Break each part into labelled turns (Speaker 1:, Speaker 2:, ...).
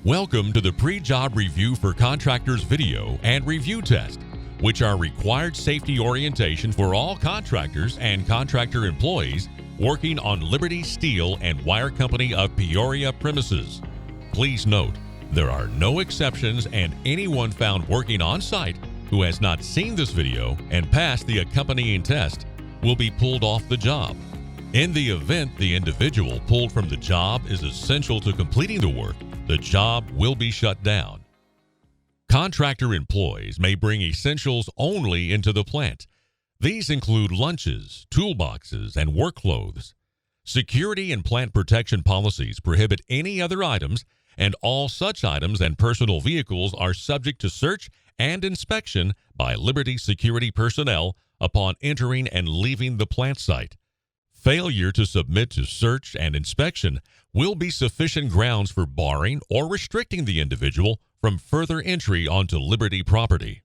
Speaker 1: Welcome to the Pre-Job Review for Contractors video and review test, which are required safety orientation for all contractors and contractor employees working on Liberty Steel and Wire Company of Peoria premises. Please note, there are no exceptions, and anyone found working on site who has not seen this video and passed the accompanying test will be pulled off the job. In the event the individual pulled from the job is essential to completing the work, the job will be shut down. Contractor employees may bring essentials only into the plant. These include lunches, toolboxes, and work clothes. Security and plant protection policies prohibit any other items, and all such items and personal vehicles are subject to search and inspection by Liberty security personnel upon entering and leaving the plant site. Failure to submit to search and inspection will be sufficient grounds for barring or restricting the individual from further entry onto Liberty property.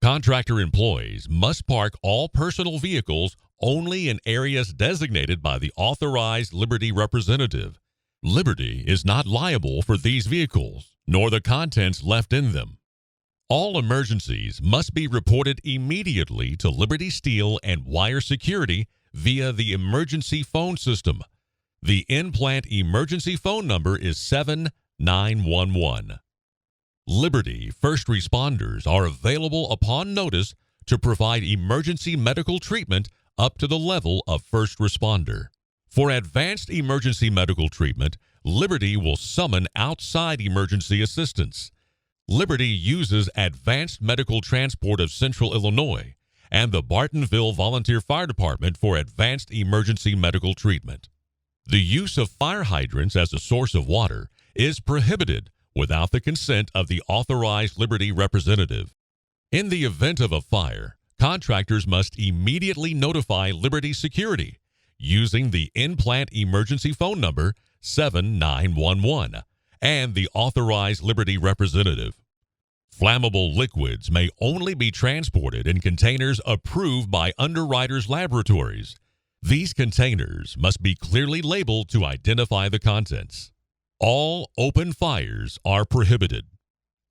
Speaker 1: Contractor employees must park all personal vehicles only in areas designated by the authorized Liberty representative. Liberty is not liable for these vehicles, nor the contents left in them. All emergencies must be reported immediately to Liberty Steel and Wire Security via the emergency phone system. The in-plant emergency phone number is 7911. Liberty first responders are available upon notice to provide emergency medical treatment up to the level of first responder. For advanced emergency medical treatment, Liberty will summon outside emergency assistance. Liberty uses Advanced Medical Transport of Central Illinois and the Bartonville Volunteer Fire Department for advanced emergency medical treatment. The use of fire hydrants as a source of water is prohibited without the consent of the authorized Liberty representative. In the event of a fire, contractors must immediately notify Liberty Security using the in-plant emergency phone number 7911 and the authorized Liberty representative. Flammable liquids may only be transported in containers approved by Underwriters Laboratories. These containers must be clearly labeled to identify the contents. All open fires are prohibited.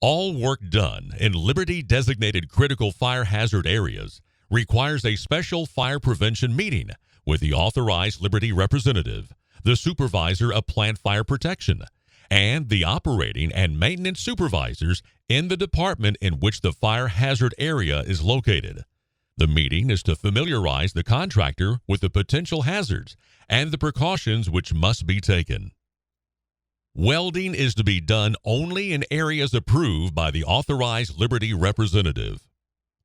Speaker 1: All work done in Liberty-designated critical fire hazard areas requires a special fire prevention meeting with the authorized Liberty representative, the supervisor of plant fire protection, and the operating and maintenance supervisors in the department in which the fire hazard area is located. The meeting is to familiarize the contractor with the potential hazards and the precautions which must be taken. Welding is to be done only in areas approved by the authorized Liberty representative.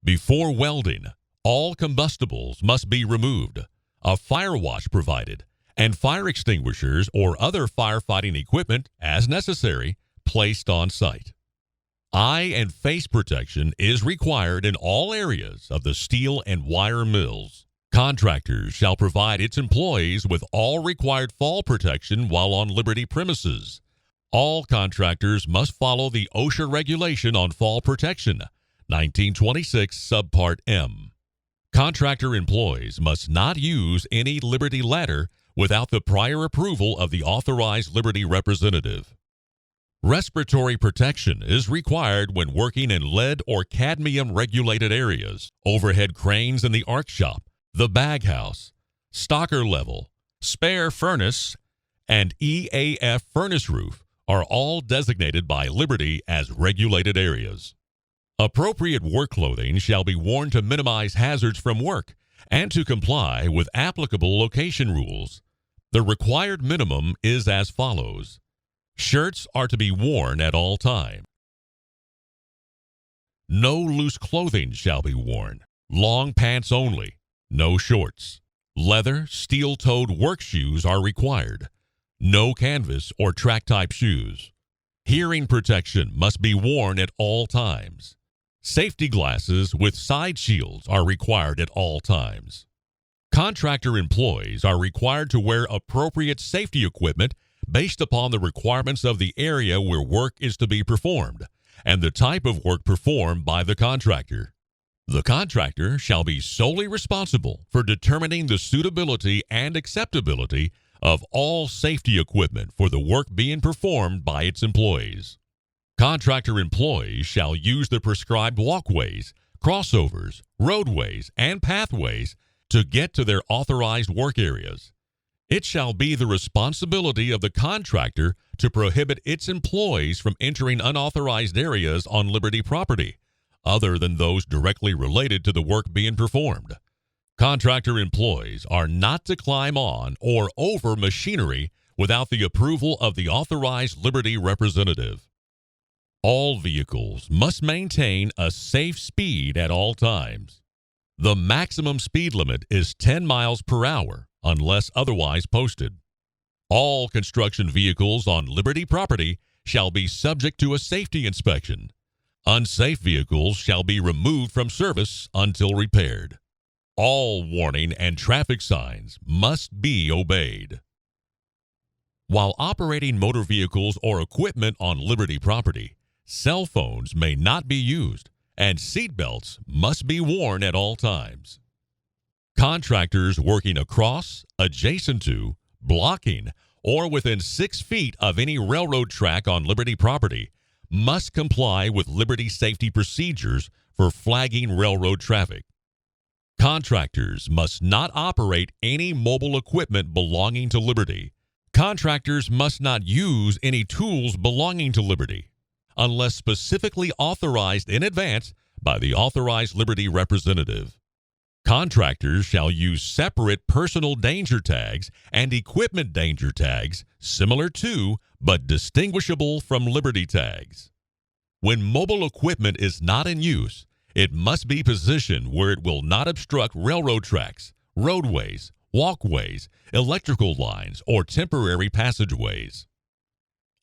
Speaker 1: Before welding, all combustibles must be removed, a fire watch provided, and fire extinguishers or other firefighting equipment, as necessary, placed on site. Eye and face protection is required in all areas of the steel and wire mills. Contractors shall provide its employees with all required fall protection while on Liberty premises. All contractors must follow the OSHA regulation on fall protection, 1926 Subpart M. Contractor employees must not use any Liberty ladder without the prior approval of the authorized Liberty representative. Respiratory protection is required when working in lead or cadmium regulated areas. Overhead cranes in the arc shop, the bag house, stocker level, spare furnace, and EAF furnace roof are all designated by Liberty as regulated areas. Appropriate work clothing shall be worn to minimize hazards from work and to comply with applicable location rules. The required minimum is as follows. Shirts are to be worn at all times. No loose clothing shall be worn. Long pants only. No shorts. Leather, steel-toed work shoes are required. No canvas or track-type shoes. Hearing protection must be worn at all times. Safety glasses with side shields are required at all times. Contractor employees are required to wear appropriate safety equipment based upon the requirements of the area where work is to be performed and the type of work performed by the contractor. The contractor shall be solely responsible for determining the suitability and acceptability of all safety equipment for the work being performed by its employees. Contractor employees shall use the prescribed walkways, crossovers, roadways, and pathways to get to their authorized work areas. It shall be the responsibility of the contractor to prohibit its employees from entering unauthorized areas on Liberty property, other than those directly related to the work being performed. Contractor employees are not to climb on or over machinery without the approval of the authorized Liberty representative. All vehicles must maintain a safe speed at all times. The maximum speed limit is 10 miles per hour unless otherwise posted. All construction vehicles on Liberty property shall be subject to a safety inspection. Unsafe vehicles shall be removed from service until repaired. All warning and traffic signs must be obeyed. While operating motor vehicles or equipment on Liberty property, cell phones may not be used, and seat belts must be worn at all times. Contractors working across, adjacent to, blocking, or within 6 feet of any railroad track on Liberty property must comply with Liberty safety procedures for flagging railroad traffic. Contractors must not operate any mobile equipment belonging to Liberty. Contractors must not use any tools belonging to Liberty unless specifically authorized in advance by the authorized Liberty representative. Contractors shall use separate personal danger tags and equipment danger tags similar to but distinguishable from Liberty tags. When mobile equipment is not in use, it must be positioned where it will not obstruct railroad tracks, roadways, walkways, electrical lines, or temporary passageways.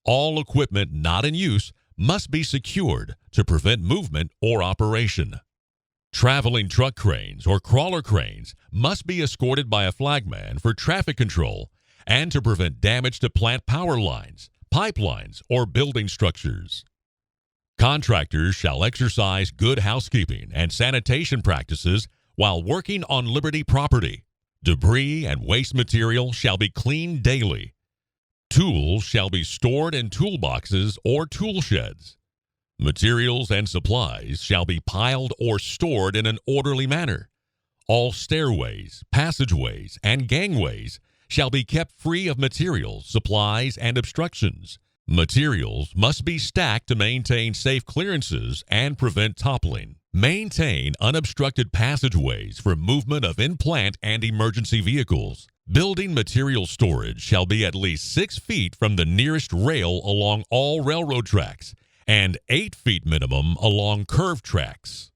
Speaker 1: All equipment not in use must be secured to prevent movement or operation. Traveling truck cranes or crawler cranes must be escorted by a flagman for traffic control and to prevent damage to plant power lines, pipelines, or building structures. Contractors shall exercise good housekeeping and sanitation practices while working on Liberty property. Debris and waste material shall be cleaned daily. Tools shall be stored in toolboxes or tool sheds. Materials and supplies shall be piled or stored in an orderly manner. All stairways, passageways, and gangways shall be kept free of materials, supplies, and obstructions. Materials must be stacked to maintain safe clearances and prevent toppling. Maintain unobstructed passageways for movement of in-plant and emergency vehicles. Building material storage shall be at least 6 feet from the nearest rail along all railroad tracks and 8 feet minimum along curved tracks.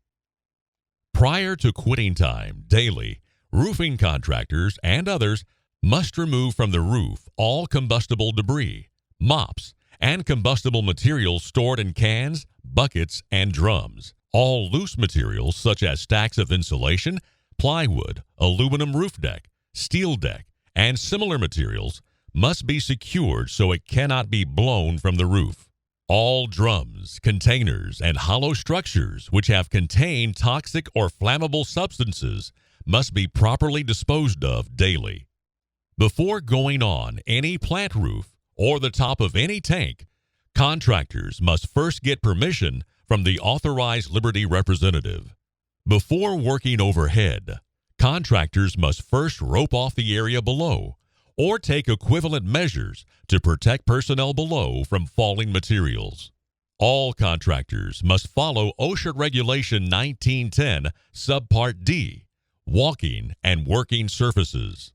Speaker 1: Prior to quitting time daily, roofing contractors and others must remove from the roof all combustible debris, mops, and combustible materials stored in cans, buckets, and drums. All loose materials such as stacks of insulation, plywood, aluminum roof deck, steel deck, and similar materials must be secured so it cannot be blown from the roof. All drums, containers, and hollow structures which have contained toxic or flammable substances must be properly disposed of daily. Before going on any plant roof or the top of any tank, contractors must first get permission from the authorized Liberty representative. Before working overhead, contractors must first rope off the area below or take equivalent measures to protect personnel below from falling materials. All contractors must follow OSHA Regulation 1910, Subpart D, walking and working surfaces.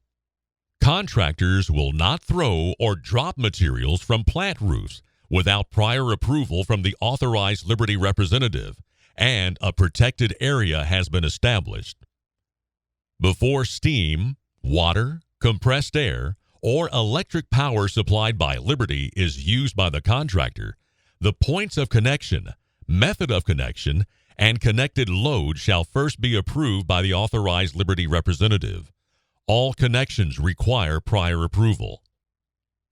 Speaker 1: Contractors will not throw or drop materials from plant roofs without prior approval from the authorized Liberty representative and a protected area has been established. Before steam, water, compressed air, or electric power supplied by Liberty is used by the contractor, the points of connection, method of connection, and connected load shall first be approved by the authorized Liberty representative. All connections require prior approval.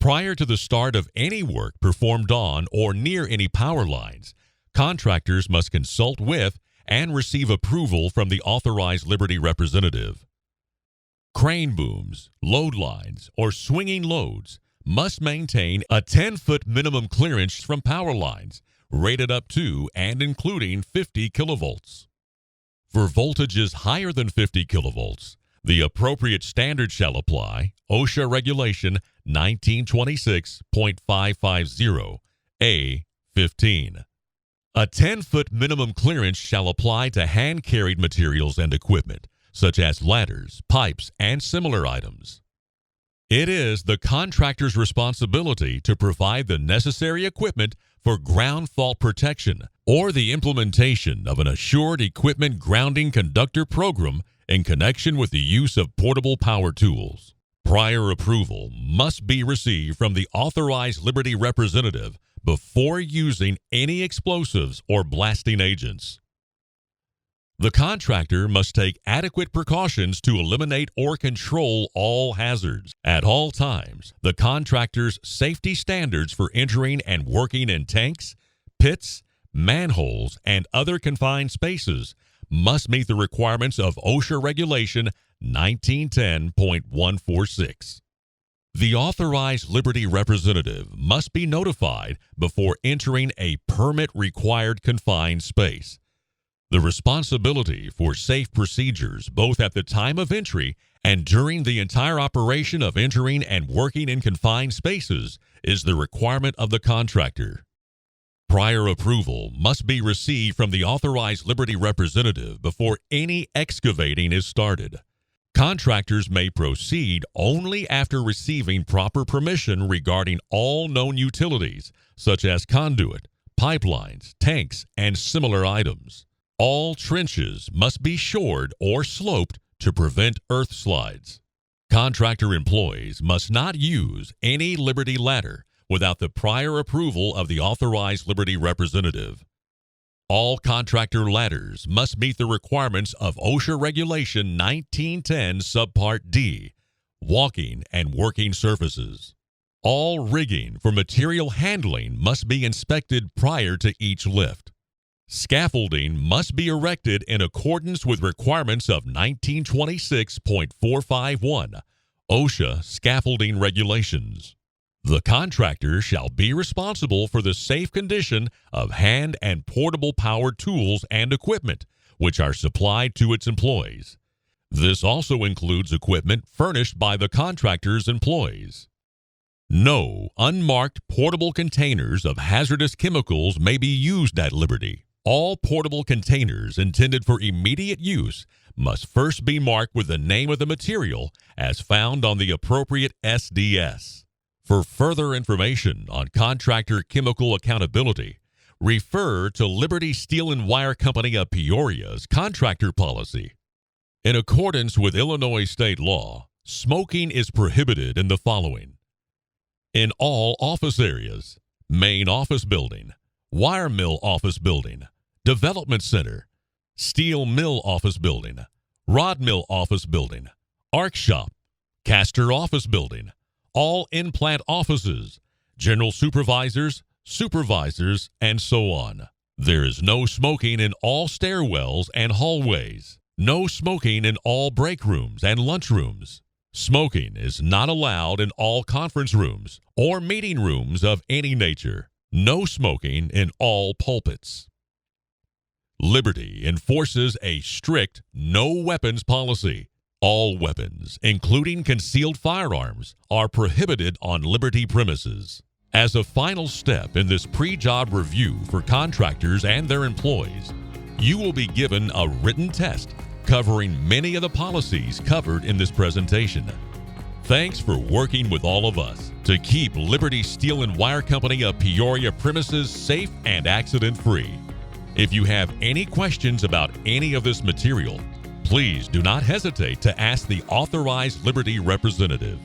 Speaker 1: Prior to the start of any work performed on or near any power lines, contractors must consult with and receive approval from the authorized Liberty representative. Crane booms, load lines, or swinging loads must maintain a 10-foot minimum clearance from power lines, rated up to and including 50 kilovolts. For voltages higher than 50 kilovolts, the appropriate standard shall apply OSHA Regulation 1926.550 A15. A 10-foot minimum clearance shall apply to hand-carried materials and equipment, such as ladders, pipes, and similar items. It is the contractor's responsibility to provide the necessary equipment for ground fault protection or the implementation of an assured equipment grounding conductor program in connection with the use of portable power tools. Prior approval must be received from the authorized Liberty representative before using any explosives or blasting agents. The contractor must take adequate precautions to eliminate or control all hazards. At all times, the contractor's safety standards for entering and working in tanks, pits, manholes, and other confined spaces must meet the requirements of OSHA Regulation 1910.146. The authorized Liberty representative must be notified before entering a permit-required confined space. The responsibility for safe procedures, both at the time of entry and during the entire operation of entering and working in confined spaces, is the requirement of the contractor. Prior approval must be received from the authorized Liberty representative before any excavating is started. Contractors may proceed only after receiving proper permission regarding all known utilities, such as conduit, pipelines, tanks, and similar items. All trenches must be shored or sloped to prevent earth slides. Contractor employees must not use any Liberty ladder without the prior approval of the authorized Liberty representative. All contractor ladders must meet the requirements of OSHA Regulation 1910 Subpart D, walking and working surfaces. All rigging for material handling must be inspected prior to each lift. Scaffolding must be erected in accordance with requirements of 1926.451 OSHA Scaffolding Regulations. The contractor shall be responsible for the safe condition of hand and portable power tools and equipment, which are supplied to its employees. This also includes equipment furnished by the contractor's employees. No unmarked portable containers of hazardous chemicals may be used at Liberty. All portable containers intended for immediate use must first be marked with the name of the material as found on the appropriate SDS. For further information on contractor chemical accountability, refer to Liberty Steel and Wire Company of Peoria's contractor policy. In accordance with Illinois state law, smoking is prohibited in the following: in all office areas, main office building, wire mill office building, development center, steel mill office building, rod mill office building, arc shop, caster office building, all in-plant offices, general supervisors, and so on. There is no smoking in all stairwells and hallways. No smoking in all break rooms and lunch rooms. Smoking is not allowed in all conference rooms or meeting rooms of any nature. No smoking in all pulpits. Liberty enforces a strict no weapons policy. All weapons, including concealed firearms, are prohibited on Liberty premises. As a final step in this pre-job review for contractors and their employees, you will be given a written test covering many of the policies covered in this presentation. Thanks for working with all of us to keep Liberty Steel and Wire Company of Peoria premises safe and accident-free. If you have any questions about any of this material, please do not hesitate to ask the authorized Liberty representative.